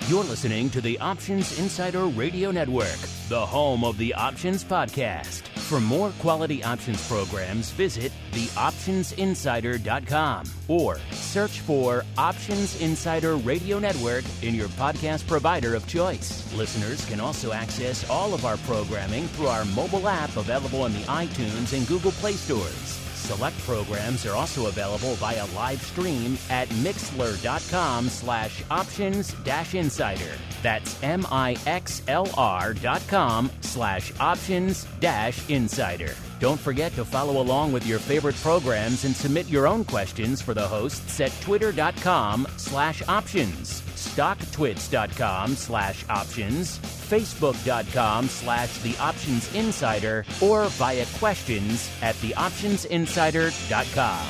You're listening to the Options Insider Radio Network, the home of the Options Podcast. For more quality options programs, visit theoptionsinsider.com or search for Options Insider Radio Network in your podcast provider of choice. Listeners can also access all of our programming through our mobile app available in the iTunes and Google Play stores. Select programs are also available via live stream at mixlr.com/options-insider. That's mixlr.com/options-insider. Don't forget to follow along with your favorite programs and submit your own questions for the hosts at twitter.com/options, stocktwits.com/options, facebook.com/theoptionsinsider, or via questions at theoptionsinsider.com.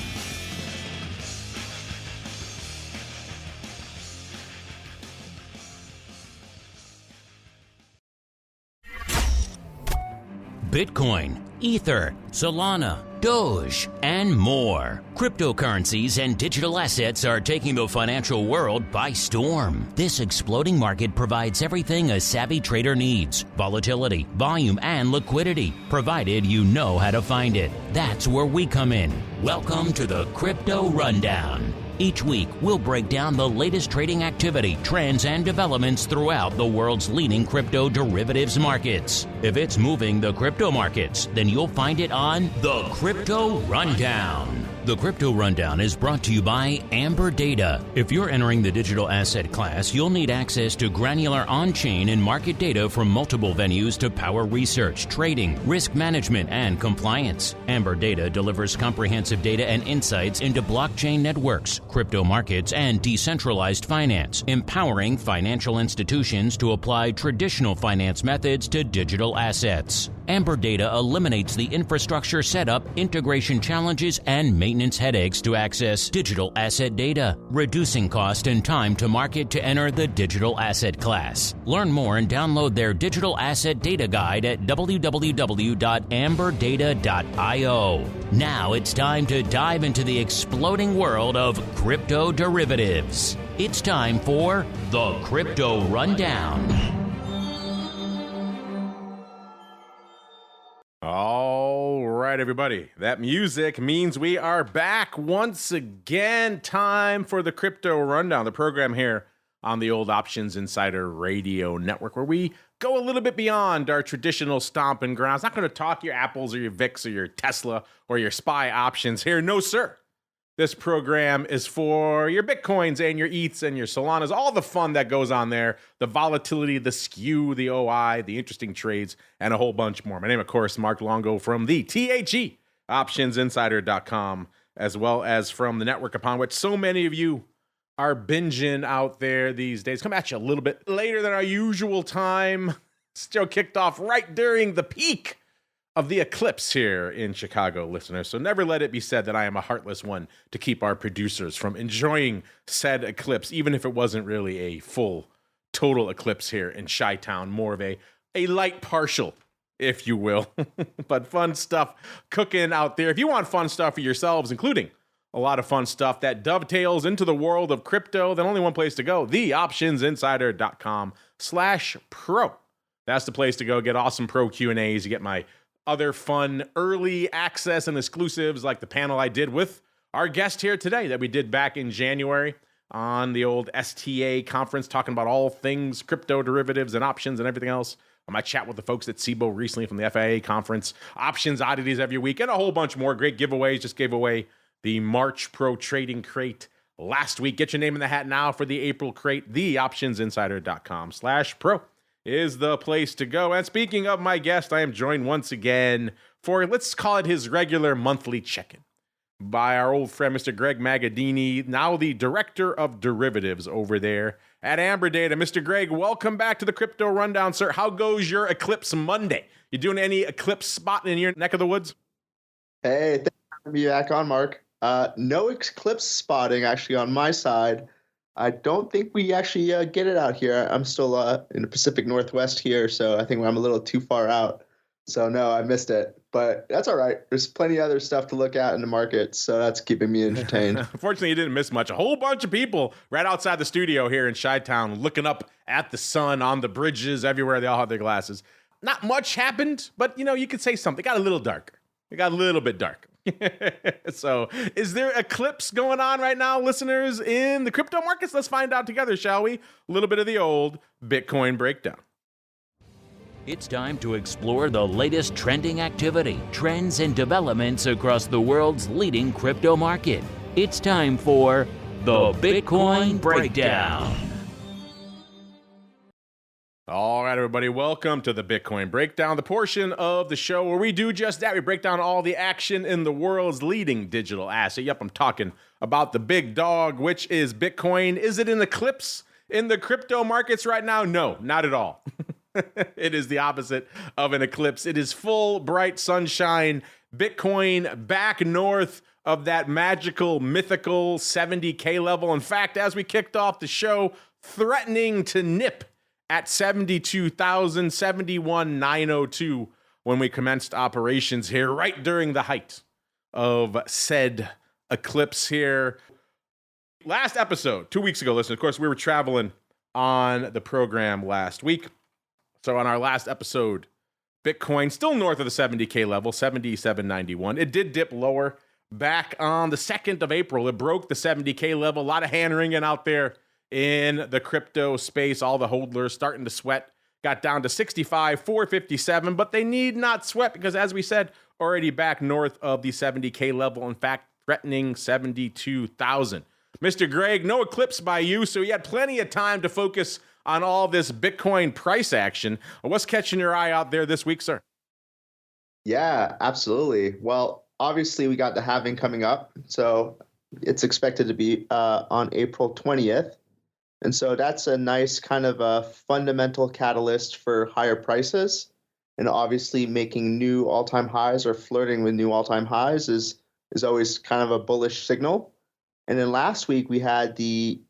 Bitcoin, Ether, Solana, Doge, and more. Cryptocurrencies and digital assets are taking the financial world by storm. This exploding market provides everything a savvy trader needs: volatility, volume, and liquidity, provided you know how to find it. That's where we come in. Welcome to the Crypto Rundown. Each week, we'll break down the latest trading activity, trends, and developments throughout the world's leading crypto derivatives markets. If it's moving the crypto markets, then you'll find it on the Crypto Rundown. The Crypto Rundown is brought to you by Amberdata. If you're entering the digital asset class, you'll need access to granular on-chain and market data from multiple venues to power research, trading, risk management, and compliance. Amberdata delivers comprehensive data and insights into blockchain networks, crypto markets, and decentralized finance, empowering financial institutions to apply traditional finance methods to digital assets. Amberdata eliminates the infrastructure setup, integration challenges, and maintenance headaches to access digital asset data, reducing cost and time to market to enter the digital asset class. Learn more and download their digital asset data guide at www.amberdata.io. Now it's time to dive into the exploding world of crypto derivatives. It's time for the Crypto Rundown. All right, everybody. That music means we are back once again. Time for the Crypto Rundown, the program here on the old Options Insider Radio Network, where we go a little bit beyond our traditional stomping grounds. Not going to talk your Apples or your VIX or your Tesla or your SPY options here. No, sir. This program is for your Bitcoins and your ETHs and your Solanas, all the fun that goes on there, the volatility, the skew, the OI, the interesting trades, and a whole bunch more. My name, of course, Mark Longo from the THE, optionsinsider.com, as well as from the network upon which so many of you are binging out there these days. Come at you a little bit later than our usual time. Still kicked off right during the peak of the Eclipse here in Chicago, listeners. So never let it be said that I am a heartless one to keep our producers from enjoying said eclipse, even if it wasn't really a full, total eclipse here in Chi-Town, more of a light partial, if you will. But fun stuff cooking out there. If you want fun stuff for yourselves, including a lot of fun stuff that dovetails into the world of crypto, then only one place to go, theoptionsinsider.com/pro. That's the place to go. Get awesome pro Q&As. You get my other fun early access and exclusives like the panel I did with our guest here today that we did back in January on the old STA conference, talking about all things crypto derivatives and options and everything else. I chat with the folks at SIBO recently from the FIA conference, options oddities every week, and a whole bunch more great giveaways. Just gave away the March Pro Trading Crate last week. Get your name in the hat now for the April crate. Theoptionsinsider.com/pro is the place to go. And speaking of my guest, I am joined once again for, let's call it his regular monthly check-in, by our old friend, Mr. Greg Magadini, now the Director of Derivatives over there at Amberdata. Mr. Greg, welcome back to the Crypto Rundown, sir. How goes your Eclipse Monday? You doing any Eclipse spotting in your neck of the woods? Hey, thanks for having me back on, Mark. No Eclipse spotting, actually, on my side. I don't think we actually get it out here. I'm still in the Pacific Northwest here, so I think I'm a little too far out. So no, I missed it, but that's all right. There's plenty of other stuff to look at in the market, so that's keeping me entertained. Unfortunately, you didn't miss much. A whole bunch of people right outside the studio here in Chi-Town looking up at the sun on the bridges everywhere. They all have their glasses. Not much happened, but you could say something. It got a little darker. It got a little bit darker. So is there eclipse going on right now, listeners, in the crypto markets? Let's find out together, shall we? A little bit of the old Bitcoin breakdown. It's time to explore the latest trending activity, trends, and developments across the world's leading crypto market. It's time for the Bitcoin Breakdown. All right, everybody, welcome to the Bitcoin Breakdown, the portion of the show where we do just that. We break down all the action in the world's leading digital asset. Yep, I'm talking about the big dog, which is Bitcoin. Is it an eclipse in the crypto markets right now? No, not at all. It is the opposite of an eclipse. It is full, bright sunshine. Bitcoin back north of that magical, mythical 70K level. In fact, as we kicked off the show, threatening to nip at 72,000, 71,902 when we commenced operations here, right during the height of said eclipse here. Last episode, 2 weeks ago, listen, of course, we were traveling on the program last week. So on our last episode, Bitcoin still north of the 70K level, 77.91. It did dip lower back on the 2nd of April. It broke the 70K level. A lot of hand wringing out there in the crypto space. All the hodlers starting to sweat. Got down to 65,457, but they need not sweat because, as we said, already back north of the 70K level. In fact, threatening 72,000. Mr. Greg, no eclipse by you, so you had plenty of time to focus on all this Bitcoin price action. What's catching your eye out there this week, sir? Yeah, absolutely. Well, obviously we got the halving coming up. So it's expected to be on April 20th. And so that's a nice kind of a fundamental catalyst for higher prices. And obviously making new all-time highs or flirting with new all-time highs is always kind of a bullish signal. And then last week we had the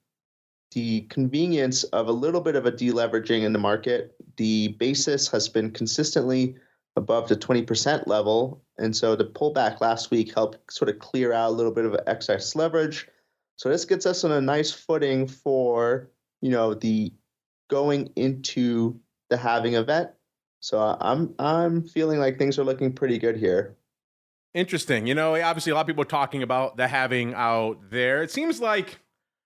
convenience of a little bit of a deleveraging in the market. The basis has been consistently above the 20% level. And so the pullback last week helped sort of clear out a little bit of excess leverage. So this gets us on a nice footing for, the going into the halving event. So I'm feeling like things are looking pretty good here. Interesting. Obviously a lot of people are talking about the halving out there. It seems like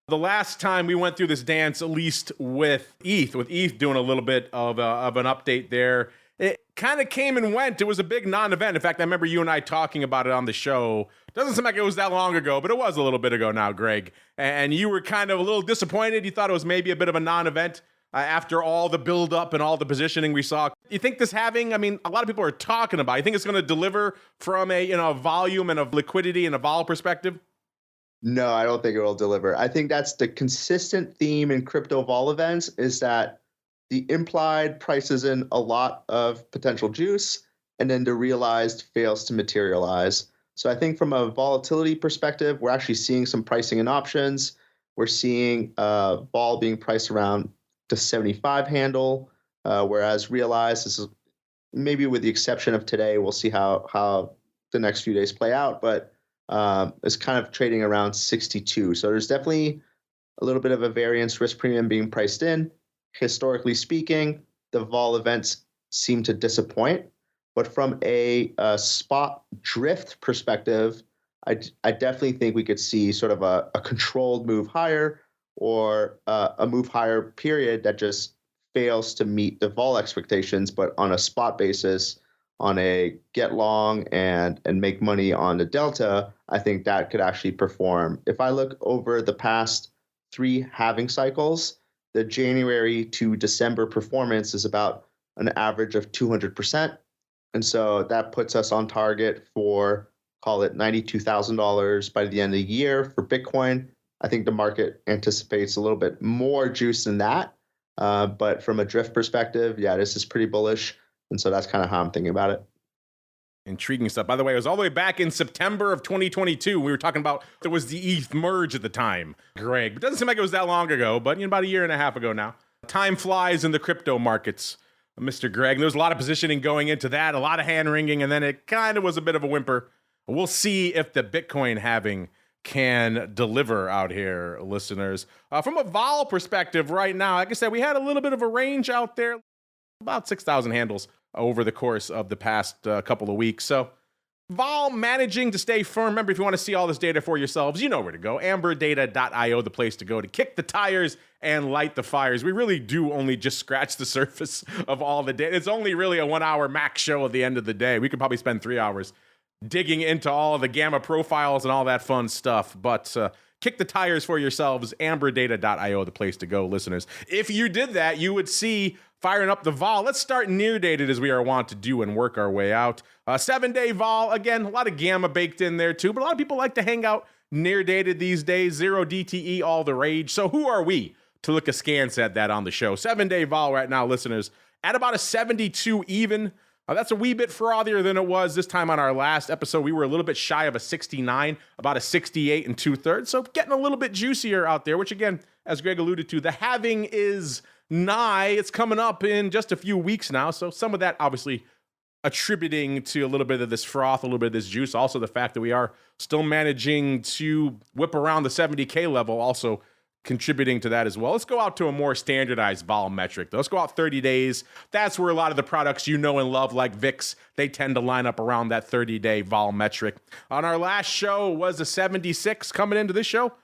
the last time we went through this dance, at least with ETH doing a little bit of an update there, it kind of came and went. It was a big non-event. In fact, I remember you and I talking about it on the show. Doesn't seem like it was that long ago, but it was a little bit ago now, Greg. And you were kind of a little disappointed. You thought it was maybe a bit of a non-event after all the build-up and all the positioning we saw. You think this halving, a lot of people are talking about, you think it's going to deliver from a volume and a liquidity and a vol perspective? No, I don't think it will deliver. I think that's the consistent theme in crypto vol events is that the implied prices in a lot of potential juice and then the realized fails to materialize. So I think from a volatility perspective, we're actually seeing some pricing in options. We're seeing vol being priced around the 75 handle, whereas realized, this is maybe with the exception of today, we'll see how the next few days play out, but is kind of trading around 62. So there's definitely a little bit of a variance risk premium being priced in. Historically speaking, the vol events seem to disappoint. But from a spot drift perspective, I definitely think we could see sort of a controlled move higher or a move higher period that just fails to meet the vol expectations, but on a spot basis, on a get long and make money on the delta, I think that could actually perform. If I look over the past 3 halving cycles, the January to December performance is about an average of 200%. And so that puts us on target for, call it $92,000 by the end of the year for Bitcoin. I think the market anticipates a little bit more juice than that. But from a drift perspective, yeah, this is pretty bullish. And so that's kind of how I'm thinking about it. Intriguing stuff. By the way, it was all the way back in September of 2022. We were talking about there was the ETH merge at the time, Greg. It doesn't seem like it was that long ago, but about a year and a half ago now. Time flies in the crypto markets. Mr. Greg. There was a lot of positioning going into that, a lot of hand wringing, and then it kind of was a bit of a whimper. We'll see if the Bitcoin halving can deliver out here, listeners. From a vol perspective right now, like I said, we had a little bit of a range out there, about 6,000 handles over the course of the past couple of weeks. So vol managing to stay firm. Remember, if you want to see all this data for yourselves, you know where to go. Amberdata.io, the place to go to kick the tires and light the fires. We really do only just scratch the surface of all the data. It's only really a 1 hour max show at the end of the day. We could probably spend 3 hours digging into all of the gamma profiles and all that fun stuff. But kick the tires for yourselves. Amberdata.io, the place to go, listeners. If you did that, you would see firing up the vol. Let's start near dated as we are wont to do and work our way out. 7-day vol, again, a lot of gamma baked in there too, but a lot of people like to hang out near dated these days. 0 DTE, all the rage. So who are we to look askance at that on the show? 7-day vol right now, listeners, at about a 72 even. That's a wee bit frothier than it was this time on our last episode. We were a little bit shy of a 69, about a 68 and 2/3. So getting a little bit juicier out there, which again, as Greg alluded to, the halving is nigh. It's coming up in just a few weeks now. So some of that obviously attributing to a little bit of this froth, a little bit of this juice. Also the fact that we are still managing to whip around the 70K level, also contributing to that as well. Let's go out to a more standardized vol metric, though. Let's go out 30 days. That's where a lot of the products you know and love, like VIX, they tend to line up around that 30-day vol metric. On our last show was a 76. Coming into this show,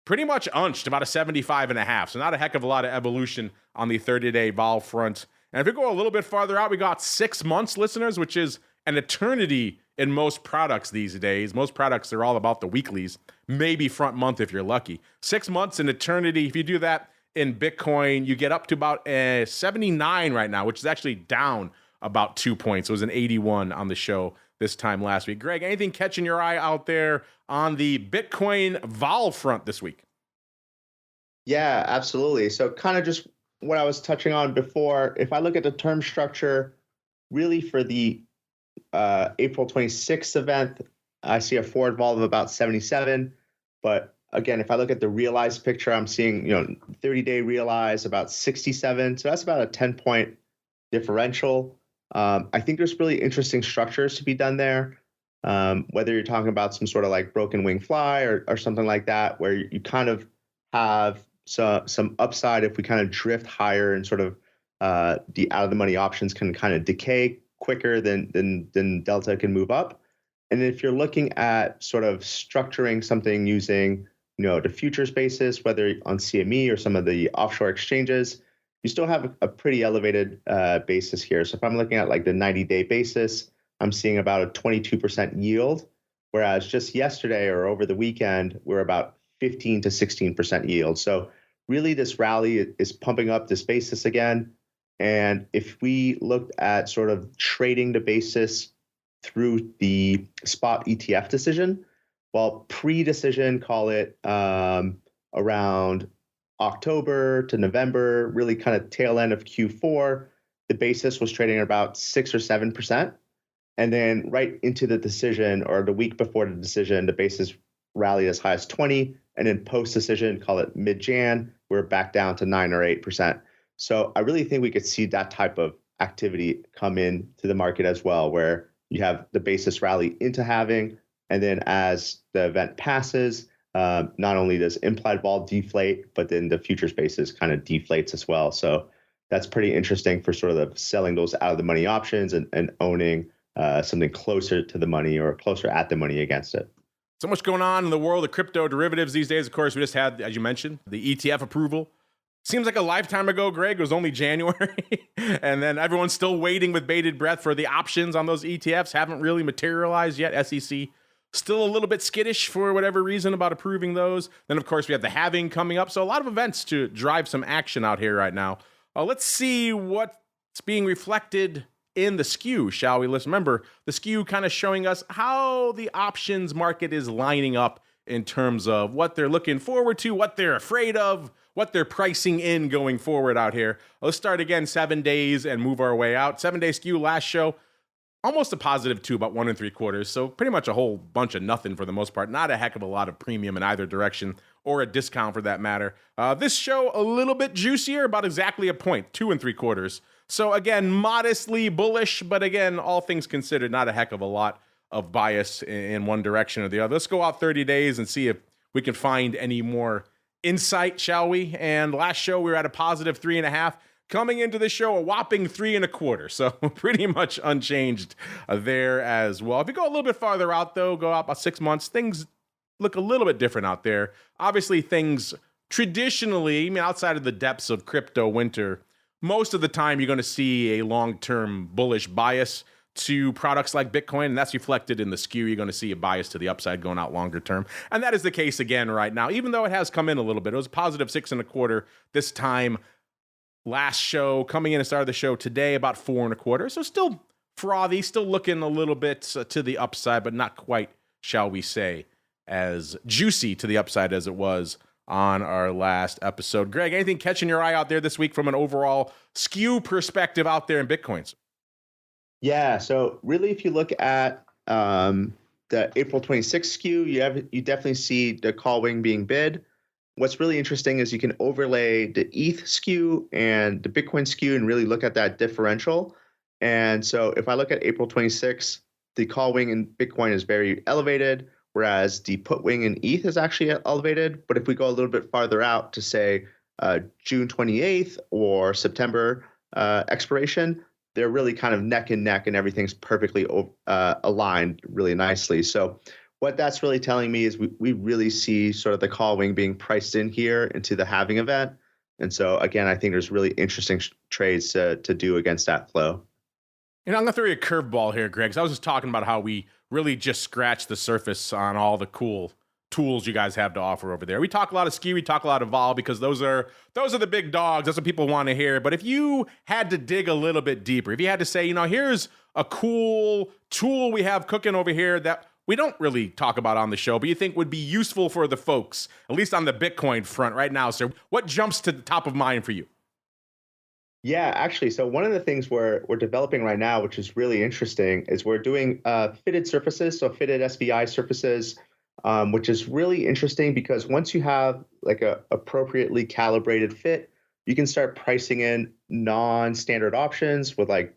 pretty much unched, about a 75.5. So not a heck of a lot of evolution on the 30-day vol front. And if we go a little bit farther out, we got 6 months, listeners, which is an eternity in most products these days. Most products are all about the weeklies, maybe front month if you're lucky. 6 months, an eternity. If you do that in Bitcoin, you get up to about 79 right now, which is actually down about 2 points. It was an 81 on the show this time last week. Greg, anything catching your eye out there on the Bitcoin vol front this week? Yeah, absolutely. So kind of just what I was touching on before, if I look at the term structure, really for the April 26th event, I see a forward vol of about 77. But again, if I look at the realized picture, I'm seeing 30-day realized about 67. So that's about a 10-point differential. I think there's really interesting structures to be done there. Whether you're talking about some sort of like broken wing fly or something like that, where you kind of have some upside if we kind of drift higher and sort of the out of the money options can kind of decay quicker than Delta can move up. And if you're looking at sort of structuring something using, the futures basis, whether on CME or some of the offshore exchanges, you still have a pretty elevated basis here. So if I'm looking at like the 90-day basis, I'm seeing about a 22% yield, whereas just yesterday or over the weekend, we're about 15 to 16% yield. So really this rally is pumping up this basis again. And if we looked at sort of trading the basis through the spot ETF decision, well, pre-decision, call it around October to November, really kind of tail end of Q4, the basis was trading at about 6 or 7%. And then right into the decision or the week before the decision, the basis rallied as high as 20. And then post-decision, call it mid-Jan, we're back down to 9 or 8%. So I really think we could see that type of activity come in to the market as well, where you have the basis rally into halving, and then as the event passes, not only does implied vol deflate, but then the futures basis kind of deflates as well. So that's pretty interesting for sort of selling those out of the money options and owning something closer to the money or closer at the money against it. So much going on in the world of crypto derivatives these days. Of course, we just had, as you mentioned, the ETF approval. Seems like a lifetime ago, Greg. It was only January. And then everyone's still waiting with bated breath for the options on those ETFs. Haven't really materialized yet. SEC still a little bit skittish for whatever reason about approving those. Then, of course, we have the halving coming up. So a lot of events to drive some action out here right now. Let's see what's being reflected in the skew, shall we? Let's remember the skew kind of showing us how the options market is lining up in terms of what they're looking forward to, what they're afraid of, what they're pricing in going forward out here. Let's start again 7 days and move our way out. 7-day skew last show. almost a positive 2, about 1 3/4. So pretty much a whole bunch of nothing for the most part. Not a heck of a lot of premium in either direction, or a discount for that matter. This show a little bit juicier, about exactly a point, 2 3/4. So again, modestly bullish, but again, all things considered, not a heck of a lot of bias in one direction or the other. Let's go out 30 days and see if we can find any more insight, shall we? And last show we were at a positive 3.5. Coming into the show, a whopping 3.25. So pretty much unchanged there as well. If you go a little bit farther out, though, go out about 6 months, things look a little bit different out there. Obviously, things traditionally, I mean, outside of the depths of crypto winter, most of the time you're going to see a long-term bullish bias to products like Bitcoin, and that's reflected in the skew. You're going to see a bias to the upside going out longer term. And that is the case again right now, even though it has come in a little bit. It was positive 6.25 this time. Last show, coming in and started the show today, about 4.25. So still frothy, still looking a little bit to the upside, but not quite, shall we say, as juicy to the upside as it was on our last episode. Greg, anything catching your eye out there this week from an overall skew perspective out there in Bitcoins? Yeah, so really, if you look at the April 26th skew, you definitely see the call wing being bid. What's really interesting is you can overlay the ETH skew and the Bitcoin skew and really look at that differential. And so if I look at April 26th, the call wing in Bitcoin is very elevated, whereas the put wing in ETH is actually elevated. But if we go a little bit farther out to say June 28th or September expiration, they're really kind of neck and neck and everything's perfectly aligned really nicely. So what that's really telling me is we really see sort of the call wing being priced in here into the halving event. And so, again, I think there's really interesting trades to do against that flow. And I'm going to throw you a curveball here, Greg, 'cause I was just talking about how we really just scratched the surface on all the cool tools you guys have to offer over there. We talk a lot of skew, we talk a lot of vol, because those are the big dogs. That's what people want to hear. But if you had to dig a little bit deeper, if you had to say, here's a cool tool we have cooking over here that we don't really talk about on the show, but you think would be useful for the folks, at least on the Bitcoin front right now, sir, what jumps to the top of mind for you? Yeah, actually, so one of the things we're developing right now, which is really interesting, is we're doing fitted surfaces, so fitted SVI surfaces, which is really interesting because once you have like a appropriately calibrated fit, you can start pricing in non-standard options with like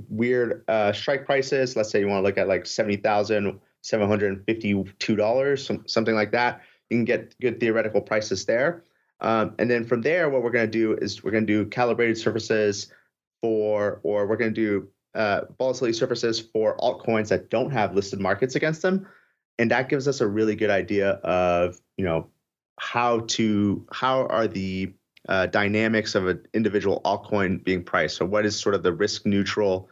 weird strike prices. Let's say you want to look at like $70,752, something like that. You can get good theoretical prices there. And then from there, what we're going to do is we're going to do calibrated surfaces or we're going to do volatility surfaces for altcoins that don't have listed markets against them. And that gives us a really good idea of, how are the dynamics of an individual altcoin being priced. So what is sort of the risk neutral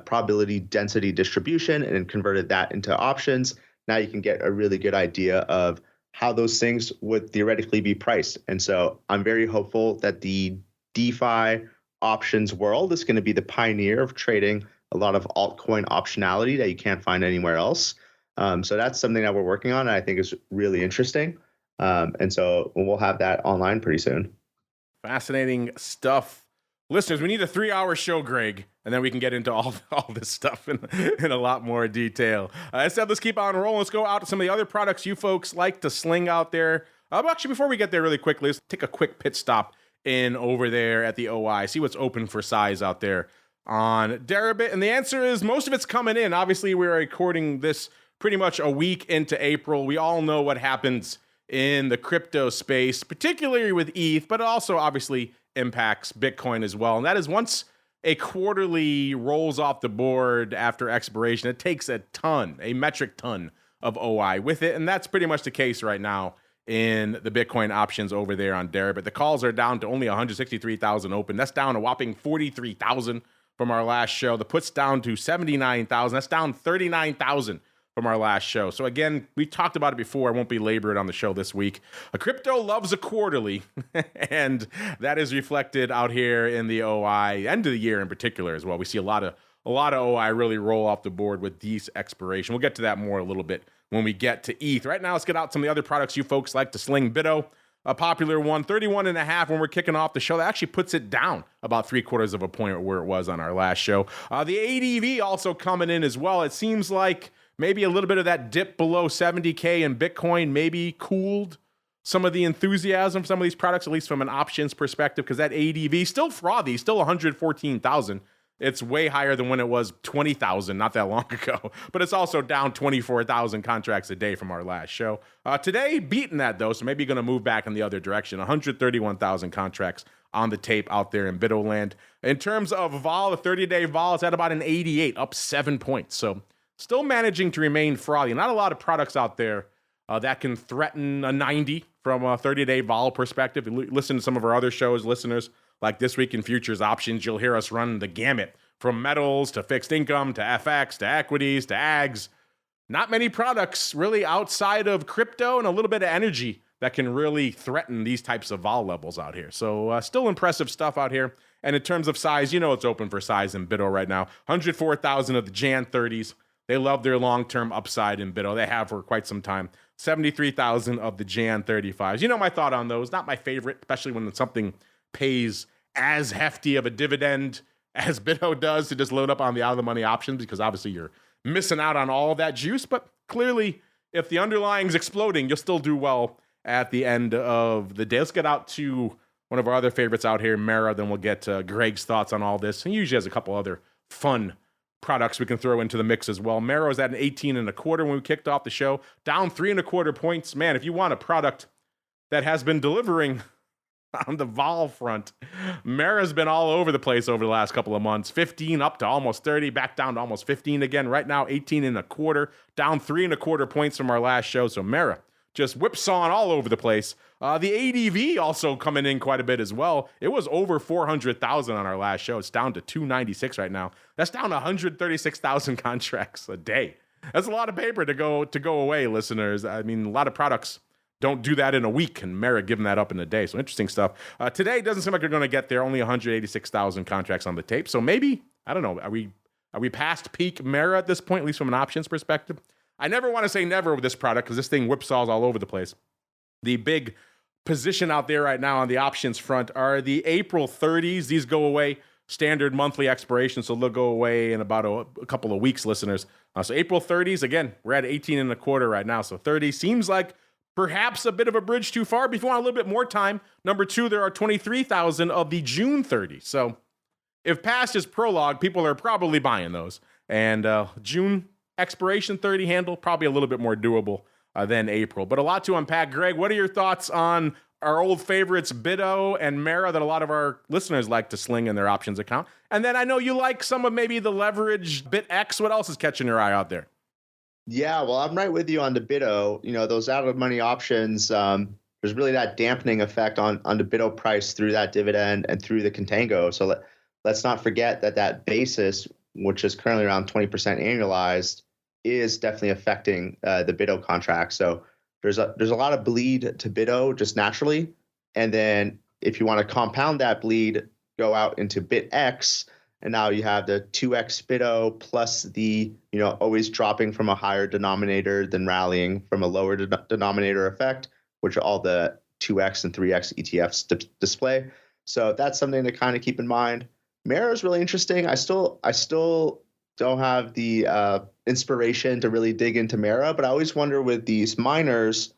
probability density distribution, and then converted that into options. Now you can get a really good idea of how those things would theoretically be priced. And so I'm very hopeful that the DeFi options world is going to be the pioneer of trading a lot of altcoin optionality that you can't find anywhere else. So that's something that we're working on, and I think is really interesting. And so we'll have that online pretty soon. Fascinating stuff. Listeners, we need a 3-hour show, Greg, and then we can get into all this stuff in a lot more detail. Instead, let's keep on rolling. Let's go out to some of the other products you folks like to sling out there. Actually, before we get there really quickly, let's take a quick pit stop in over there at the OI, see what's open for size out there on Deribit. And the answer is most of it's coming in. Obviously, we're recording this pretty much a week into April. We all know what happens in the crypto space, particularly with ETH, but it also obviously impacts Bitcoin as well. And that is once a quarterly rolls off the board after expiration, it takes a metric ton of OI with it. And that's pretty much the case right now in the Bitcoin options over there on Deribit. The calls are down to only 163,000 open. That's down a whopping 43,000 from our last show. The puts down to 79,000. That's down 39,000 from our last show. So again, we talked about it before. I won't belabor it on the show this week. A crypto loves a quarterly, and that is reflected out here in the OI, end of the year in particular as well. We see a lot of OI really roll off the board with these expiration. We'll get to that more a little bit when we get to ETH. Right now, let's get out some of the other products you folks like to sling. Bitto, a popular one, 31.5 when we're kicking off the show. That actually puts it down about 3/4 of a point where it was on our last show. The ADV also coming in as well. It seems like maybe a little bit of that dip below 70K in Bitcoin maybe cooled some of the enthusiasm for some of these products, at least from an options perspective, because that ADV still frothy, still 114,000. It's way higher than when it was 20,000 not that long ago, but it's also down 24,000 contracts a day from our last show. Today, beating that though, so maybe going to move back in the other direction. 131,000 contracts on the tape out there in Bitto land. In terms of vol, the 30-day vol is at about an 88, up 7 points. So still managing to remain frothy. Not a lot of products out there that can threaten a 90 from a 30-day vol perspective. Listen to some of our other shows, listeners, like This Week in Futures Options. You'll hear us run the gamut from metals to fixed income to FX to equities to ags. Not many products really outside of crypto and a little bit of energy that can really threaten these types of vol levels out here. So still impressive stuff out here. And in terms of size, you know it's open for size in Bitto right now. 104,000 of the Jan 30s. They love their long-term upside in Bitto. They have for quite some time. 73,000 of the Jan 35s. You know my thought on those. Not my favorite, especially when something pays as hefty of a dividend as Bitto does to just load up on the out-of-the-money options, because obviously you're missing out on all of that juice. But clearly, if the underlying is exploding, you'll still do well at the end of the day. Let's get out to one of our other favorites out here, Mara. Then we'll get Greg's thoughts on all this. He usually has a couple other fun products we can throw into the mix as well. Mara was at an 18.25 when we kicked off the show, down 3.25 points. Man, if you want a product that has been delivering on the vol front, Mara's been all over the place over the last couple of months. 15 up to almost 30, back down to almost 15 again. Right now, 18.25, down 3.25 points from our last show. So Mara just whipsawing all over the place. The ADV also coming in quite a bit as well. It was over 400,000 on our last show. It's down to 296 right now. That's down 136,000 contracts a day. That's a lot of paper to go away, listeners. I mean, a lot of products don't do that in a week, and Mara giving that up in a day. So interesting stuff. Today doesn't seem like they're going to get there. Only 186,000 contracts on the tape. So maybe, I don't know, are we past peak Mara at this point, at least from an options perspective? I never want to say never with this product because this thing whipsaws all over the place. The big position out there right now on the options front are the April 30s. These go away, standard monthly expiration, so they'll go away in about a couple of weeks, listeners. So April 30s, again, we're at 18.25 right now. So 30 seems like perhaps a bit of a bridge too far. But if you want a little bit more time, number two, there are 23,000 of the June 30. So if past is prologue, people are probably buying those. And June expiration 30 handle, probably a little bit more doable than April. But a lot to unpack. Greg, what are your thoughts on our old favorites, Bitto and Mara, that a lot of our listeners like to sling in their options account? And then I know you like some of maybe the leveraged BitX. What else is catching your eye out there? Yeah, well, I'm right with you on the Bitto. You know, those out-of-money options, there's really that dampening effect on the Bitto price through that dividend and through the contango. So let's not forget that basis, which is currently around 20% annualized, is definitely affecting the Bitto contract. So there's a lot of bleed to Bitto just naturally. And then if you want to compound that bleed, go out into BitX, and now you have the 2x Bitto plus the, always dropping from a higher denominator than rallying from a lower denominator effect, which all the 2x and 3x ETFs display. So that's something to kind of keep in mind. Mara is really interesting. I still don't have the inspiration to really dig into Mara, but I always wonder with these miners,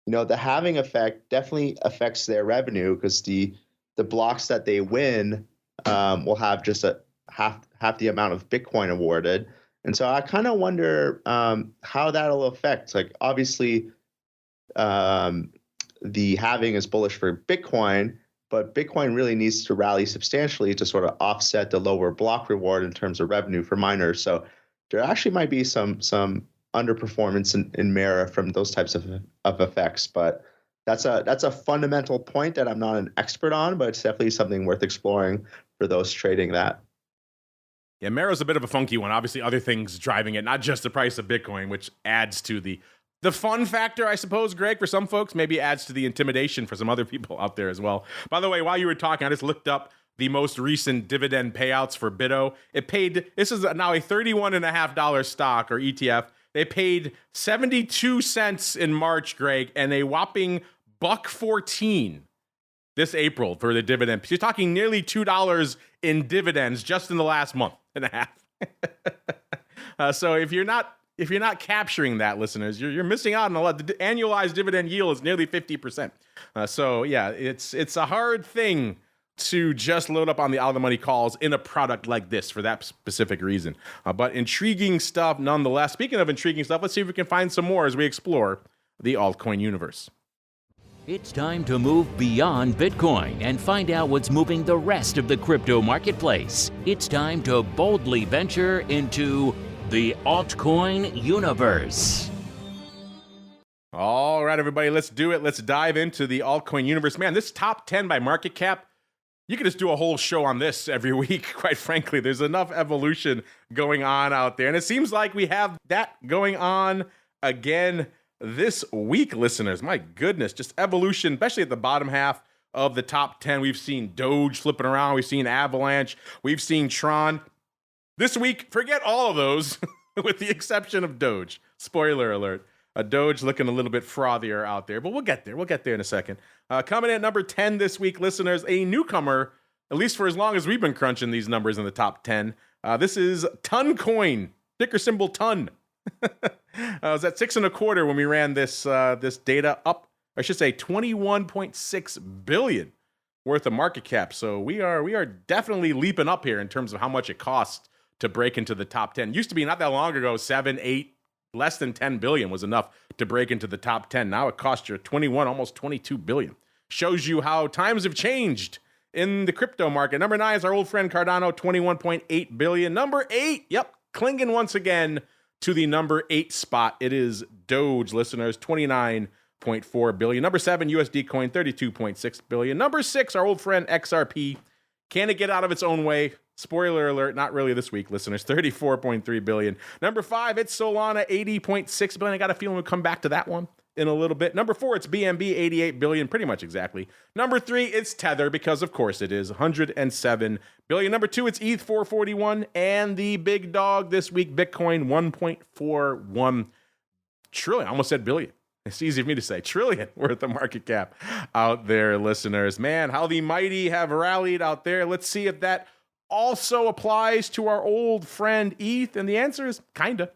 the halving effect definitely affects their revenue because the blocks that they win will have just a half the amount of Bitcoin awarded. And so I kind of wonder how that'll affect. Like obviously, the halving is bullish for Bitcoin, but Bitcoin really needs to rally substantially to sort of offset the lower block reward in terms of revenue for miners. So there actually might be some underperformance in Mara from those types of effects. But that's a fundamental point that I'm not an expert on, but it's definitely something worth exploring for those trading that. Yeah, Mara's a bit of a funky one. Obviously, other things driving it, not just the price of Bitcoin, which adds to the fun factor, I suppose, Greg, for some folks, maybe adds to the intimidation for some other people out there as well. By the way, while you were talking, I just looked up the most recent dividend payouts for Bitto. This is now a $31.50 stock or ETF. They paid 72 cents in March, Greg, and a whopping $1.14 this April for the dividend. You're talking nearly $2 in dividends just in the last month and a half. So if you're not capturing that, listeners, you're missing out on a lot. The annualized dividend yield is nearly 50%. So yeah, it's a hard thing to just load up on the out of the money calls in a product like this for that specific reason. But intriguing stuff nonetheless. Speaking of intriguing stuff, let's see if we can find some more as we explore the altcoin universe. It's time to move beyond Bitcoin and find out what's moving the rest of the crypto marketplace. It's time to boldly venture into the altcoin universe. All right, everybody, let's do it. Let's dive into the altcoin universe. Man, this top 10 by market cap, you could just do a whole show on this every week, quite frankly. There's enough evolution going on out there. And it seems like we have that going on again this week, listeners. My goodness, just evolution, especially at the bottom half of the top 10. We've seen Doge flipping around. We've seen Avalanche. We've seen Tron. This week, forget all of those with the exception of Doge. Spoiler alert. Doge looking a little bit frothier out there, but we'll get there. We'll get there in a second. Coming in at number 10 this week, listeners, a newcomer, at least for as long as we've been crunching these numbers in the top 10. This is Toncoin, ticker symbol TON. It was at 6.25 when we ran this data up. I should say 21.6 billion worth of market cap. So we are definitely leaping up here in terms of how much it costs to break into the top 10. Used to be not that long ago, 7, 8, less than 10 billion was enough to break into the top 10. Now it costs you 21, almost 22 billion. Shows you how times have changed in the crypto market. Number 9 is our old friend Cardano, 21.8 billion. Number 8, yep, clinging once again to the number 8 spot. It is Doge, listeners, 29.4 billion. Number 7, USD coin, 32.6 billion. Number 6, our old friend XRP. Can it get out of its own way? Spoiler alert, not really this week, listeners. 34.3 billion. Number 5, it's Solana, 80.6 billion. I got a feeling we'll come back to that one in a little bit. Number 4, it's BNB, 88 billion, pretty much exactly. Number 3, it's Tether, because of course it is, 107 billion. Number 2, it's ETH, 441. And the big dog this week, Bitcoin, 1.41 trillion. I almost said billion. It's easy for me to say. Trillion worth of market cap out there, listeners. Man, how the mighty have rallied out there. Let's see if that also applies to our old friend ETH. And the answer is kinda.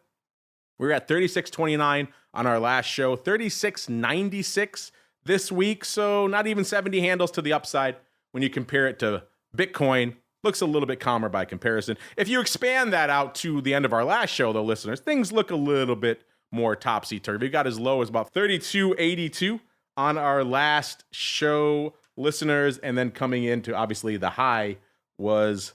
We're at 36.29 on our last show, 36.96 this week. So not even 70 handles to the upside when you compare it to Bitcoin. Looks a little bit calmer by comparison. If you expand that out to the end of our last show, though, listeners, things look a little bit more topsy-turvy. We got as low as about 32.82 on our last show, listeners. And then coming into, obviously, the high was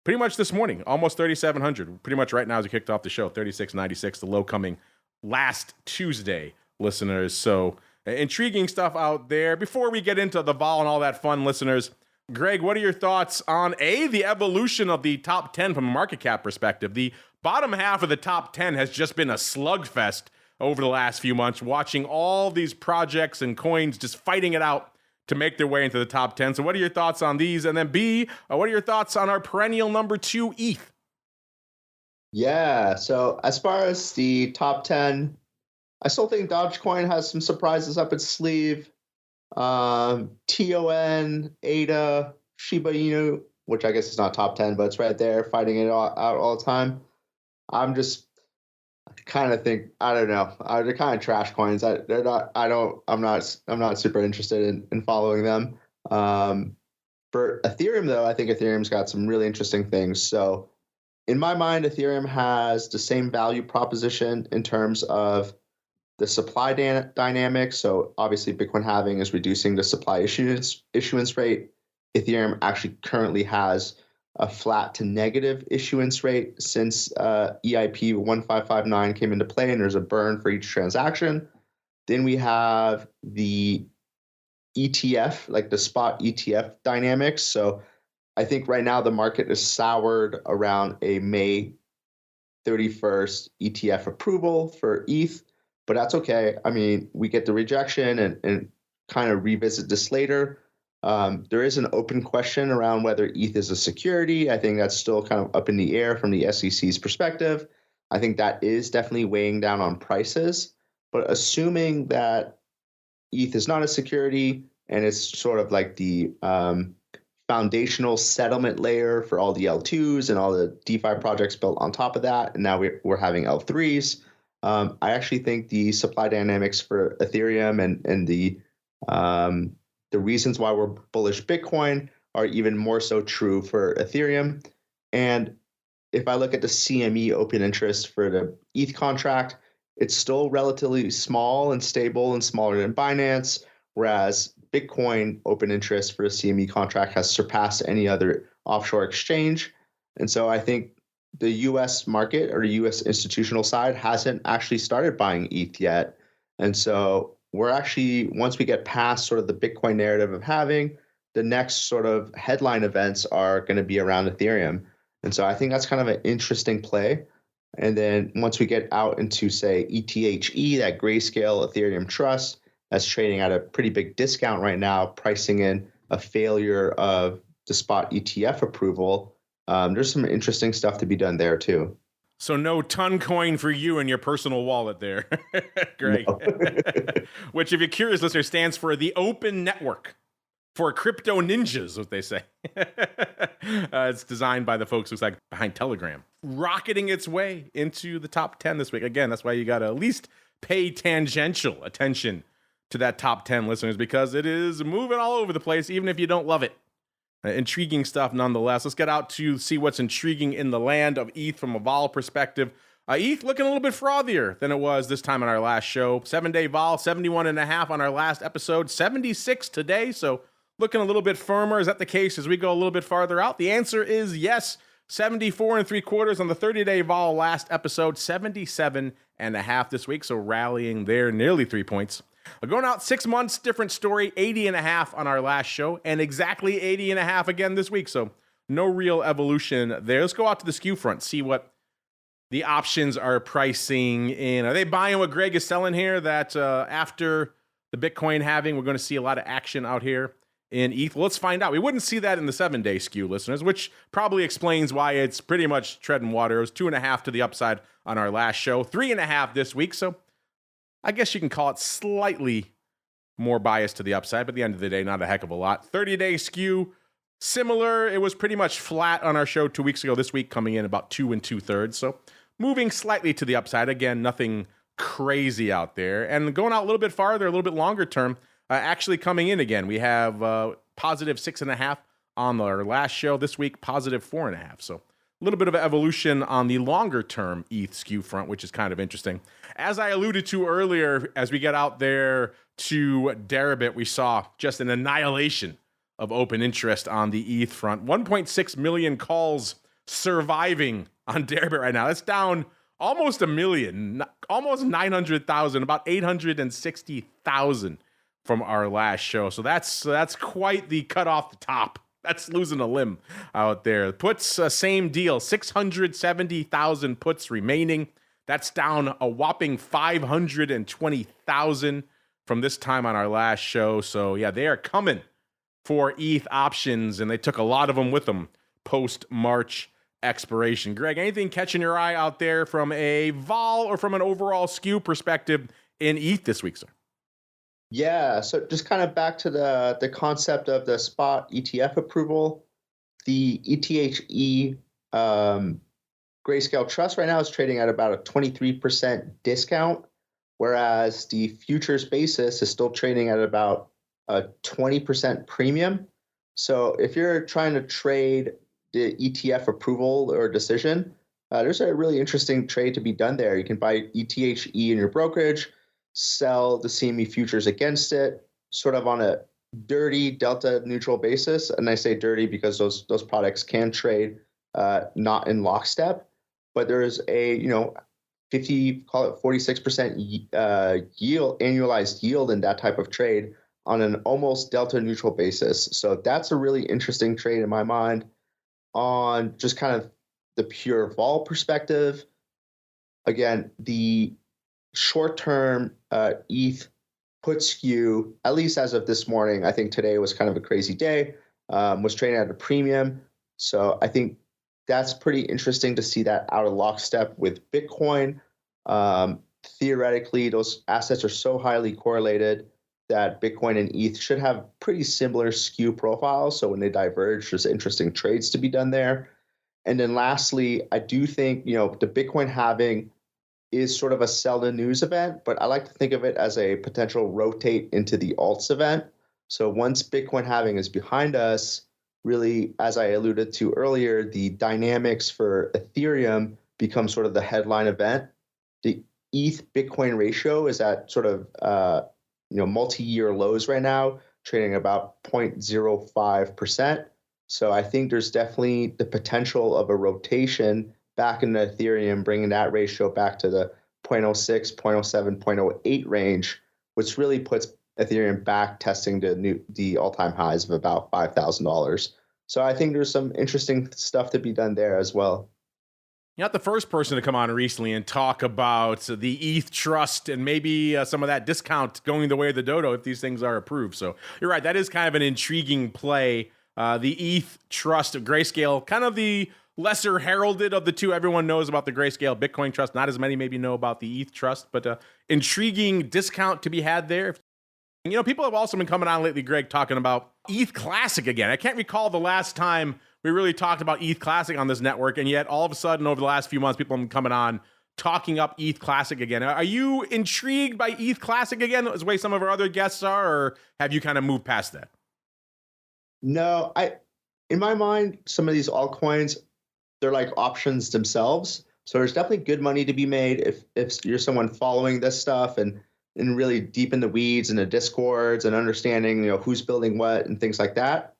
pretty much this morning, almost 3,700. Pretty much right now as we kicked off the show, 36.96, the low coming last Tuesday, listeners. So intriguing stuff out there. Before we get into the vol and all that fun, listeners, Greg, what are your thoughts on the evolution of the top 10 from a market cap perspective? The bottom half of the top 10 has just been a slugfest over the last few months, watching all these projects and coins just fighting it out to make their way into the top 10. So what are your thoughts on these? And then B, what are your thoughts on our perennial number 2, ETH? Yeah, so as far as the top 10, I still think Dogecoin has some surprises up its sleeve. TON, ADA, Shiba Inu, which I guess is not top 10, but it's right there fighting it out all the time. I'm just kind of think, I don't know, they're kind of trash coins. I'm not super interested in following them. For Ethereum though, I think Ethereum's got some really interesting things. So in my mind, Ethereum has the same value proposition in terms of the supply dynamics. So obviously Bitcoin halving is reducing the supply issuance rate. Ethereum actually currently has a flat to negative issuance rate since EIP 1559 came into play, and there's a burn for each transaction. Then we have the ETF, like the spot ETF dynamics. So I think right now the market is soured around a May 31st ETF approval for ETH, but that's okay. I mean, we get the rejection and kind of revisit this later. There is an open question around whether ETH is a security. I think that's still kind of up in the air from the SEC's perspective. I think that is definitely weighing down on prices. But assuming that ETH is not a security, and it's sort of like the foundational settlement layer for all the L2s and all the DeFi projects built on top of that. And now we're having L3s. I actually think the supply dynamics for Ethereum and the reasons why we're bullish Bitcoin are even more so true for Ethereum. And if I look at the CME open interest for the ETH contract, it's still relatively small and stable and smaller than Binance, whereas Bitcoin open interest for a CME contract has surpassed any other offshore exchange. And so I think the US market or the US institutional side hasn't actually started buying ETH yet. And so we're actually, once we get past sort of the Bitcoin narrative of halving, the next sort of headline events are going to be around Ethereum. And so I think that's kind of an interesting play. And then once we get out into, say, ETHE, that Grayscale Ethereum Trust, that's trading at a pretty big discount right now, pricing in a failure of the spot ETF approval. There's some interesting stuff to be done there too. So no Toncoin for you in your personal wallet there, Greg. No. Which, if you're curious, listener, stands for the Open Network for Crypto Ninjas, what they say. It's designed by the folks who's like behind Telegram, rocketing its way into the top 10 this week. Again, that's why you got to at least pay tangential attention to that top 10, listeners, because it is moving all over the place, even if you don't love it. Intriguing stuff nonetheless. Let's get out to see what's intriguing in the land of ETH from a vol perspective. ETH looking a little bit frothier than it was this time on our last show. 7-day vol, 71.5 on our last episode, 76 today. So looking a little bit firmer. Is that the case as we go a little bit farther out? The answer is yes. 74.75 on the 30-day vol last episode, 77.5 this week. So rallying there nearly 3 points. Going out 6 months, different story, 80.5 on our last show, and exactly 80.5 again this week. So no real evolution there. Let's go out to the skew front, see what the options are pricing in. Are they buying what Greg is selling here? That after the Bitcoin halving, we're going to see a lot of action out here in ETH. Well, let's find out. We wouldn't see that in the 7-day skew, listeners, which probably explains why it's pretty much treading water. It was 2.5 to the upside on our last show, 3.5 this week. So I guess you can call it slightly more biased to the upside, but at the end of the day, not a heck of a lot. 30-day skew, similar. It was pretty much flat on our show 2 weeks ago. This week coming in about 2 2/3. So moving slightly to the upside. Again, nothing crazy out there. And going out a little bit farther, a little bit longer term, actually coming in again. We have positive 6.5 on our last show. This week, positive 4.5. So a little bit of evolution on the longer term ETH skew front, which is kind of interesting. As I alluded to earlier, as we get out there to Deribit, we saw just an annihilation of open interest on the ETH front. 1.6 million calls surviving on Deribit right now. That's down almost a million, almost 900,000, about 860,000 from our last show. So that's quite the cut off the top. That's losing a limb out there. Puts, same deal, 670,000 puts remaining. That's down a whopping 520,000 from this time on our last show. So yeah, they are coming for ETH options, and they took a lot of them with them post-March expiration. Greg, anything catching your eye out there from a vol or from an overall skew perspective in ETH this week, sir? Yeah, so just kind of back to the concept of the spot ETF approval. The ETHE Grayscale Trust right now is trading at about a 23% discount, whereas the futures basis is still trading at about a 20% premium. So if you're trying to trade the ETF approval or decision, there's a really interesting trade to be done there. You can buy ETHE in your brokerage, sell the CME futures against it, sort of on a dirty delta neutral basis. And I say dirty because those products can trade not in lockstep, but there's a 46% yield, annualized yield in that type of trade on an almost delta neutral basis. So that's a really interesting trade in my mind. On just kind of the pure vol perspective, again, the short-term ETH put skew, at least as of this morning, I think today was kind of a crazy day, was trading at a premium. So I think that's pretty interesting to see that out of lockstep with Bitcoin. Theoretically, those assets are so highly correlated that Bitcoin and ETH should have pretty similar skew profiles. So when they diverge, there's interesting trades to be done there. And then lastly, I do think, the Bitcoin halving is sort of a sell the news event, but I like to think of it as a potential rotate into the alts event. So once Bitcoin halving is behind us, really, as I alluded to earlier, the dynamics for Ethereum become sort of the headline event. The ETH Bitcoin ratio is at sort of multi-year lows right now, trading about 0.05%. So I think there's definitely the potential of a rotation back into Ethereum, bringing that ratio back to the 0.06, 0.07, 0.08 range, which really puts Ethereum back testing the all-time highs of about $5,000. So I think there's some interesting stuff to be done there as well. You're not the first person to come on recently and talk about the ETH trust and maybe some of that discount going the way of the dodo if these things are approved. So you're right. That is kind of an intriguing play. The ETH trust of Grayscale, kind of the lesser heralded of the two. Everyone knows about the Grayscale Bitcoin trust. Not as many maybe know about the ETH trust, but intriguing discount to be had there. People have also been coming on lately, Greg, talking about ETH Classic again. I can't recall the last time we really talked about ETH Classic on this network, and yet all of a sudden over the last few months, people have been coming on talking up ETH Classic again. Are you intrigued by ETH Classic again, as the way some of our other guests are, or have you kind of moved past that? No, in my mind, some of these altcoins, they're like options themselves. So there's definitely good money to be made if you're someone following this stuff and really deep in the weeds and the discords and understanding, who's building what and things like that.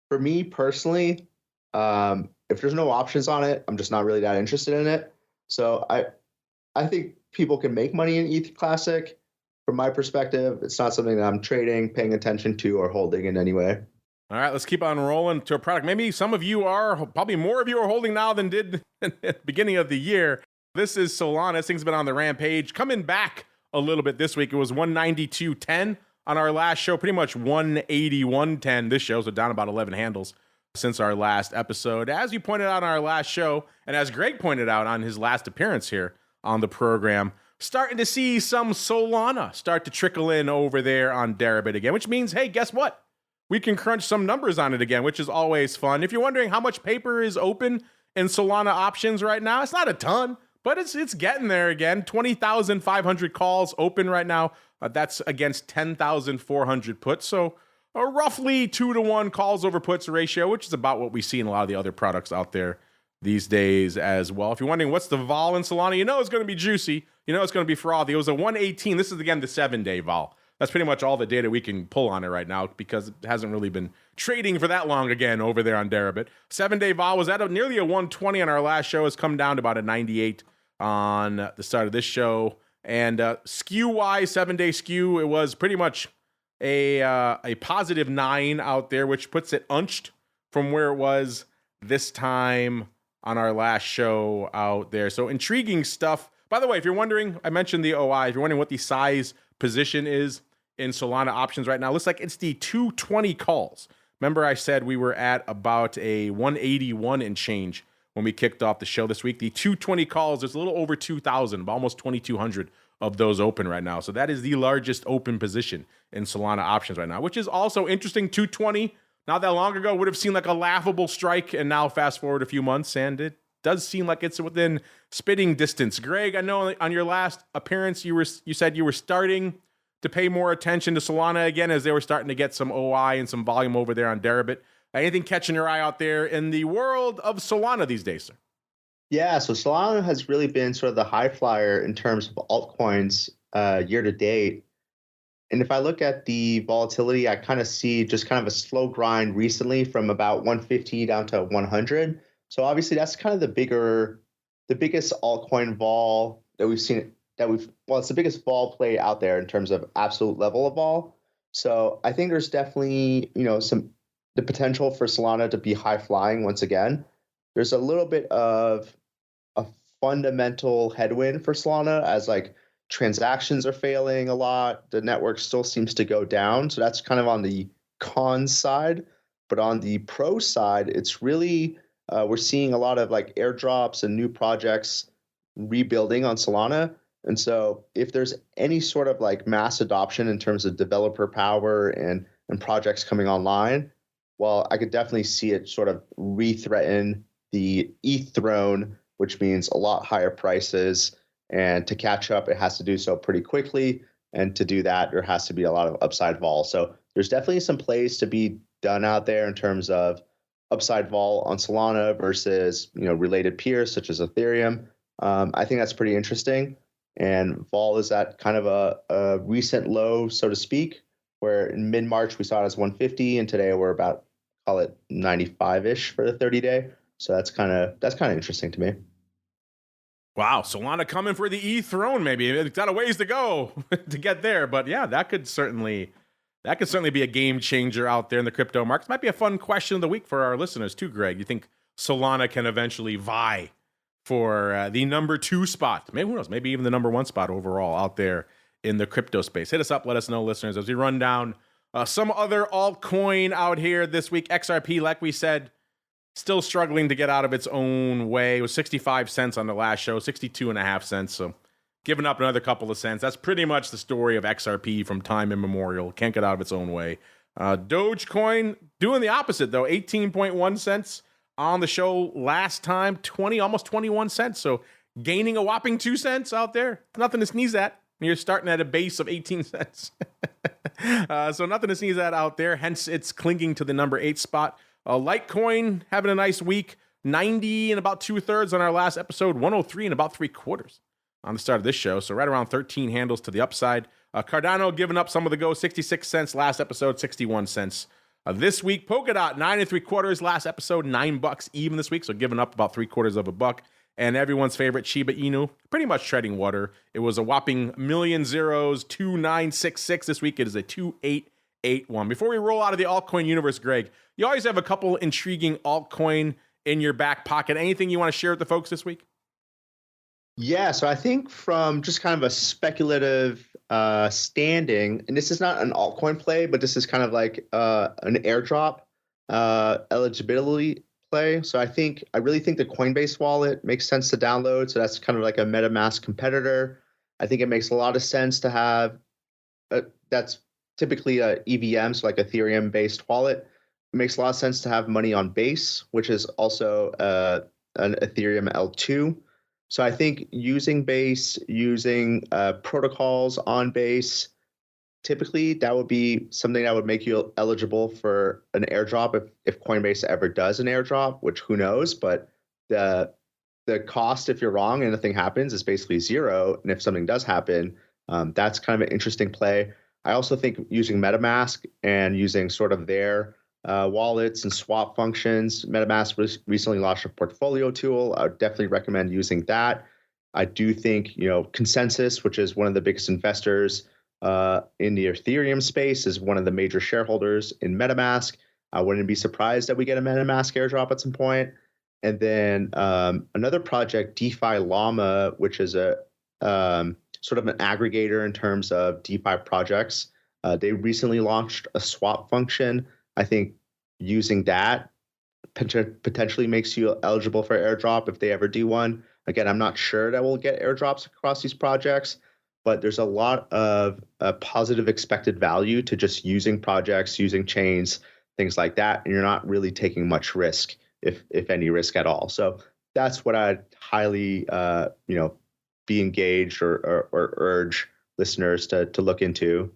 For me personally, if there's no options on it, I'm just not really that interested in it. So I think people can make money in ETH Classic. From my perspective, it's not something that I'm trading, paying attention to, or holding in any way. All right, let's keep on rolling to a product. Maybe some of you are, probably more of you are holding now than did at the beginning of the year. This is Solana. This thing's been on the rampage, coming back a little bit this week. It was 192.10 on our last show, pretty much 181.10 this show, so down about 11 handles since our last episode. As you pointed out on our last show, and as Greg pointed out on his last appearance here on the program, starting to see some Solana start to trickle in over there on Deribit again, which means, hey, guess what? We can crunch some numbers on it again, which is always fun. If you're wondering how much paper is open in Solana options right now, it's not a ton, but it's getting there again. 20,500 calls open right now. That's against 10,400 puts. So a roughly 2-to-1 calls over puts ratio, which is about what we see in a lot of the other products out there these days as well. If you're wondering what's the vol in Solana, it's going to be juicy. It's going to be frothy. It was a 118. This is, again, the 7-day vol. That's pretty much all the data we can pull on it right now because it hasn't really been trading for that long again over there on Deribit. 7-day vol was at nearly a 120 on our last show. Has come down to about a 98 on the start of this show. And skew-wise, 7-day skew, it was pretty much a positive 9 out there, which puts it unched from where it was this time on our last show out there. So intriguing stuff. By the way, if you're wondering, I mentioned the OI. If you're wondering what the size position is in Solana options right now, looks like it's the 220 calls. Remember I said we were at about a 181 and change when we kicked off the show this week. The 220 calls, there's a little over 2,000, almost 2,200 of those open right now. So that is the largest open position in Solana options right now, which is also interesting. 220, not that long ago, would have seemed like a laughable strike, and now fast forward a few months, and it does seem like it's within spitting distance. Greg, I know on your last appearance, you said you were starting to pay more attention to Solana again as they were starting to get some OI and some volume over there on Deribit. Anything catching your eye out there in the world of Solana these days, sir? Yeah, so Solana has really been sort of the high flyer in terms of altcoins year to date. And if I look at the volatility, I kind of see just kind of a slow grind recently from about 150 down to 100. So obviously that's kind of the biggest altcoin vol that we've seen it's the biggest vol play out there in terms of absolute level of vol. So I think there's definitely, the potential for Solana to be high flying once again. There's a little bit of a fundamental headwind for Solana as transactions are failing a lot. The network still seems to go down. So that's kind of on the con side. But on the pro side, it's really, we're seeing a lot of airdrops and new projects rebuilding on Solana. And so if there's any sort of like mass adoption in terms of developer power and projects coming online, well, I could definitely see it sort of re-threaten the ETH throne, which means a lot higher prices. And to catch up, it has to do so pretty quickly. And to do that, there has to be a lot of upside vol. So there's definitely some plays to be done out there in terms of upside vol on Solana versus related peers such as Ethereum. I think that's pretty interesting. And vol is at kind of a recent low, so to speak, where in mid-March we saw it as 150, and today we're about, call it 95-ish for the 30-day. So that's kind of interesting to me. Wow, Solana coming for the ETH throne, maybe. It's got a ways to go to get there. But yeah, that could certainly be a game changer out there in the crypto markets. Might be a fun question of the week for our listeners too, Greg. You think Solana can eventually vie for the number 2 spot? Maybe, who knows, maybe even the number 1 spot overall out there in the crypto space. Hit us up, let us know, listeners, as we run down some other altcoin out here this week. XRP, like we said, still struggling to get out of its own way. It was 65 cents on the last show, 62.5 cents. So giving up another couple of cents. That's pretty much the story of XRP from time immemorial. Can't get out of its own way. Dogecoin doing the opposite, though. 18.1 cents on the show last time. Almost 21 cents. So gaining a whopping 2 cents out there. Nothing to sneeze at. You're starting at a base of 18 cents. So nothing to sneeze at out there. Hence, it's clinging to the number 8 spot. Litecoin having a nice week. 90 and about 2/3 on our last episode. 103 and about 3/4 on the start of this show. So right around 13 handles to the upside. Cardano giving up some of the go. 66 cents last episode. 61 cents this week. Polkadot 9 3/4 last episode. $9 even this week. So giving up about 3/4 of a buck. And everyone's favorite Shiba Inu, pretty much treading water. It was a whopping million zeros, 2966. This week it is a 2881. Before we roll out of the altcoin universe, Greg, you always have a couple intriguing altcoin in your back pocket. Anything you want to share with the folks this week? Yeah, so I think from just kind of a speculative standing, and this is not an altcoin play, but this is kind of like an airdrop eligibility play. So I really think the Coinbase wallet makes sense to download. So that's kind of like a MetaMask competitor. I think it makes a lot of sense to have that's typically a EVM, so like Ethereum based wallet. It makes a lot of sense to have money on Base, which is also an Ethereum L2. So I think using Base, using protocols on Base, typically that would be something that would make you eligible for an airdrop if Coinbase ever does an airdrop, which who knows, but the cost if you're wrong and nothing happens is basically zero. And if something does happen, that's kind of an interesting play. I also think using MetaMask and using sort of their wallets and swap functions, MetaMask recently launched a portfolio tool. I would definitely recommend using that. I do think, Consensus, which is one of the biggest investors in the Ethereum space, is one of the major shareholders in MetaMask. I wouldn't be surprised that we get a MetaMask airdrop at some point. And then another project, DeFi Llama, which is a sort of an aggregator in terms of DeFi projects. They recently launched a swap function. I think using that potentially makes you eligible for airdrop if they ever do one. Again, I'm not sure that we'll get airdrops across these projects, but there's a lot of positive expected value to just using projects, using chains, things like that, and you're not really taking much risk, if any risk at all. So that's what I'd highly, be engaged or urge listeners to look into.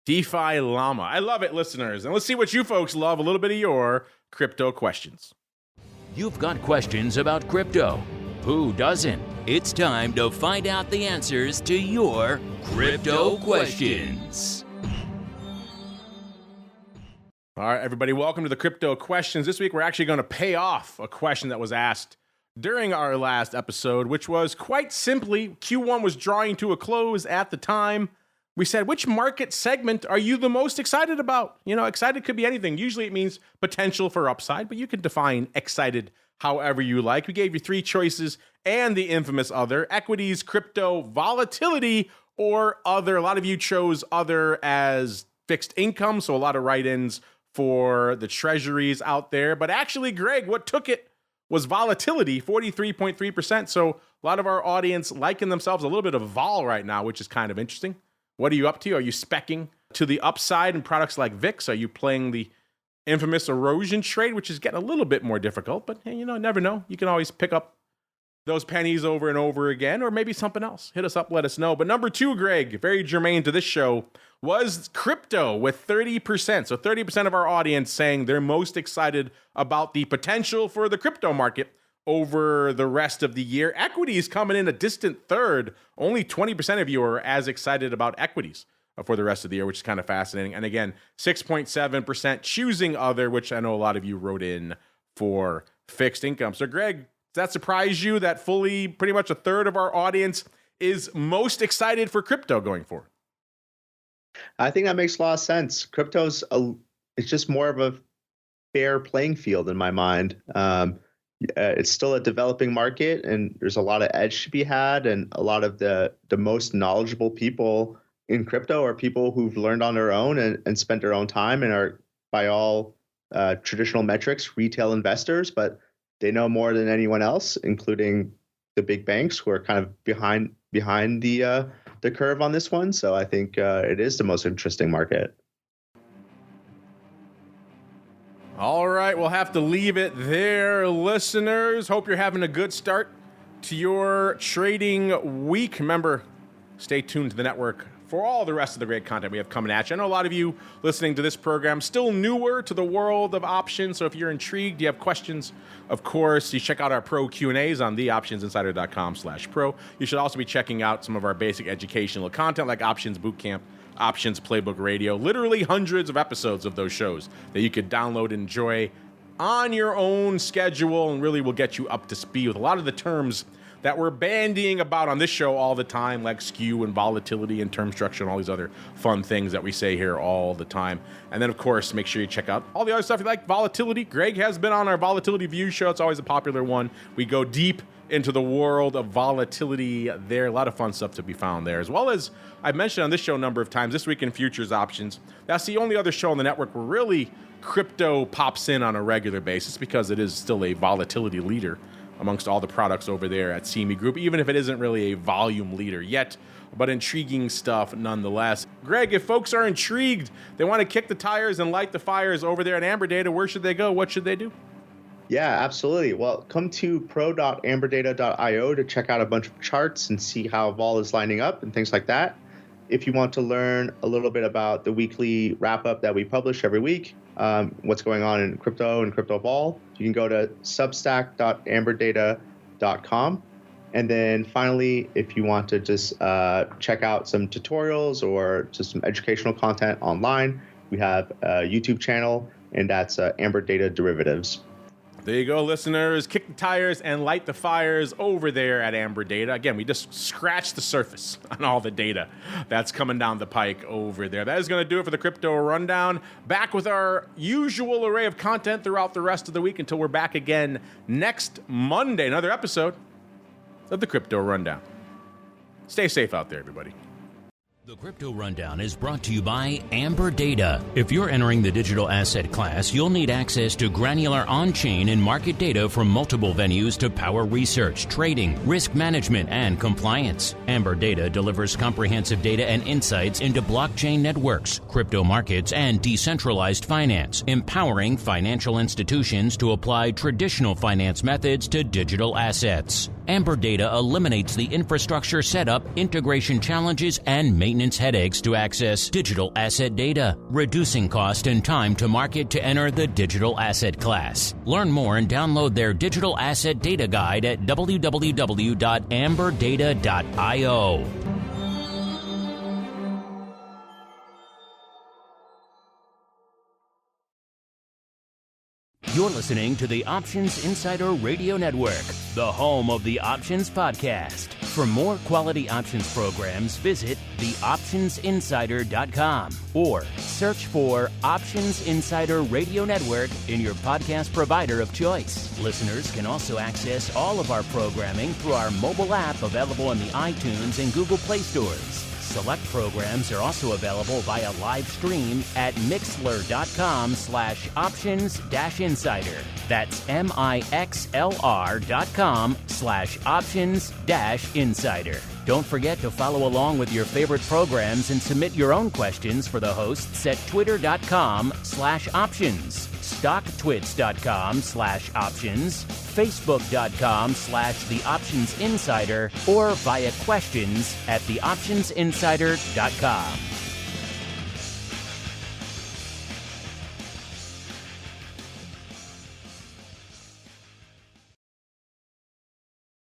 DeFi Llama. I love it, listeners. And let's see what you folks love, a little bit of your crypto questions. You've got questions about crypto. Who doesn't? It's time to find out the answers to your crypto questions. All right, everybody, welcome to the crypto questions. This week, we're actually going to pay off a question that was asked during our last episode, which was quite simply, Q1 was drawing to a close at the time. We said, which market segment are you the most excited about? Excited could be anything. Usually it means potential for upside, but you can define excited however you like. We gave you 3 choices and the infamous other: equities, crypto, volatility, or other. A lot of you chose other as fixed income, so a lot of write-ins for the treasuries out there. But actually, Greg, what took it was volatility, 43.3%. So a lot of our audience liking themselves a little bit of vol right now, which is kind of interesting. What are you up to? Are you speccing to the upside in products like VIX? Are you playing the infamous erosion trade, which is getting a little bit more difficult? But hey, never know. You can always pick up those pennies over and over again, or maybe something else. Hit us up, let us know. But number 2, Greg, very germane to this show, was crypto with 30%. So 30% of our audience saying they're most excited about the potential for the crypto market over the rest of the year. Equities coming in a distant third. Only 20% of you are as excited about equities for the rest of the year, which is kind of fascinating. And again, 6.7% choosing other, which I know a lot of you wrote in for fixed income. So Greg, does that surprise you that fully pretty much a third of our audience is most excited for crypto going forward? I think that makes a lot of sense. It's just more of a fair playing field in my mind. It's still a developing market, and there's a lot of edge to be had, and a lot of the most knowledgeable people in crypto are people who've learned on their own and spent their own time and are, by all traditional metrics, retail investors, but they know more than anyone else, including the big banks who are kind of behind the curve on this one. So I think it is the most interesting market. All right, we'll have to leave it there, listeners. Hope you're having a good start to your trading week. Remember, stay tuned to the network for all the rest of the great content we have coming at you. I know a lot of you listening to this program still newer to the world of options, so if you're intrigued, you have questions, of course, you check out our pro Q&As on theoptionsinsider.com/pro. You should also be checking out some of our basic educational content like Options Bootcamp, Options Playbook Radio, literally hundreds of episodes of those shows that you could download and enjoy on your own schedule, and really will get you up to speed with a lot of the terms that we're bandying about on this show all the time, like skew and volatility and term structure and all these other fun things that we say here all the time. And then, of course, make sure you check out all the other stuff you like. Volatility. Greg has been on our Volatility View show. It's always a popular one. We go deep into the world of volatility there. A lot of fun stuff to be found there, as well as I've mentioned on this show a number of times, This Week in Futures Options. That's the only other show on the network where really crypto pops in on a regular basis, because it is still a volatility leader amongst all the products over there at CME Group, even if it isn't really a volume leader yet, but intriguing stuff nonetheless. Greg, if folks are intrigued, they want to kick the tires and light the fires over there at Amberdata, where should they go? What should they do? Yeah, absolutely. Well, come to pro.amberdata.io to check out a bunch of charts and see how vol is lining up and things like that. If you want to learn a little bit about the weekly wrap-up that we publish every week, what's going on in crypto and crypto vol, you can go to substack.amberdata.com. And then finally, if you want to just check out some tutorials or just some educational content online, we have a YouTube channel, and that's Amberdata Derivatives. There you go, listeners. Kick the tires and light the fires over there at Amberdata. Again, we just scratched the surface on all the data that's coming down the pike over there. That is going to do it for the Crypto Rundown. Back with our usual array of content throughout the rest of the week until we're back again next Monday. Another episode of the Crypto Rundown. Stay safe out there, everybody. The Crypto Rundown is brought to you by Amberdata. If you're entering the digital asset class, you'll need access to granular on-chain and market data from multiple venues to power research, trading, risk management, and compliance. Amberdata delivers comprehensive data and insights into blockchain networks, crypto markets, and decentralized finance, empowering financial institutions to apply traditional finance methods to digital assets. Amberdata eliminates the infrastructure setup, integration challenges, and maintenance headaches to access digital asset data, reducing cost and time to market to enter the digital asset class. Learn more and download their digital asset data guide at www.amberdata.io. You're listening to the Options Insider Radio Network, the home of the Options Podcast. For more quality options programs, visit theoptionsinsider.com or search for Options Insider Radio Network in your podcast provider of choice. Listeners can also access all of our programming through our mobile app available in the iTunes and Google Play stores. Select programs are also available via live stream at mixlr.com/options-insider. That's mixlr.com/options-insider. Don't forget to follow along with your favorite programs and submit your own questions for the hosts at twitter.com/options, stocktwits.com/options, facebook.com/theoptionsinsider, or via questions@theoptionsinsider.com.